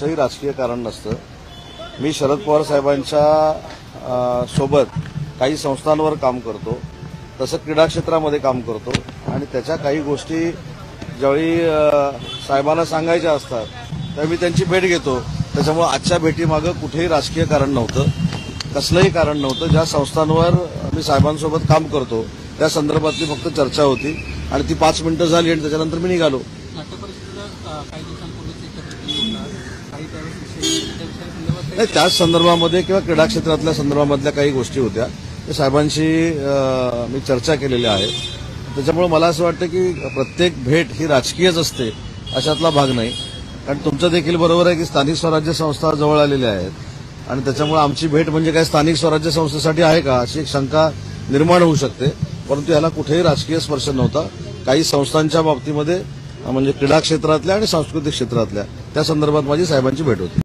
कुठचंही राजकीय कारण नसतं। मी शरद पवार साहेबांच्या सोबत काही संस्थांवर काम करतो, तसं क्रीडा क्षेत्रामध्ये काम करतो आणि त्याच्या काही गोष्टी ज्यावेळी साहेबांना सांगायच्या असतात त्यावेळी मी त्यांची भेट घेतो। त्याच्यामुळे आजच्या भेटीमागे कुठेही राजकीय कारण नव्हतं, कसलंही कारण नव्हतं। ज्या संस्थांवर मी साहेबांसोबत काम करतो त्या संदर्भातली फक्त चर्चा होती आणि ती 5 मिनिटं झाली आणि त्याच्यानंतर मी निघालो। त्याच संदर्भामध्ये किंवा क्रीडा क्षेत्रातल्या संदर्भामधल्या काही गोष्टी होत्या, त्या साहेबांशी मी चर्चा केलेल्या आहेत। त्याच्यामुळे मला असं वाटतं की प्रत्येक भेट ही राजकीयच असते अशातला भाग नाही। कारण तुमचं देखील बरोबर आहे की स्थानिक स्वराज्य संस्था जवळ आलेल्या आहेत आणि त्याच्यामुळे आमची भेट म्हणजे काय स्थानिक स्वराज्य संस्थेसाठी आहे का अशी एक शंका निर्माण होऊ शकते, परंतु याला कुठेही राजकीय स्पर्श नव्हता। काही संस्थांच्या बाबतीमध्ये म्हणजे क्रीडा क्षेत्रातल्या आणि सांस्कृतिक क्षेत्रातल्या त्या संदर्भात माझी साहेबांची भेट होती।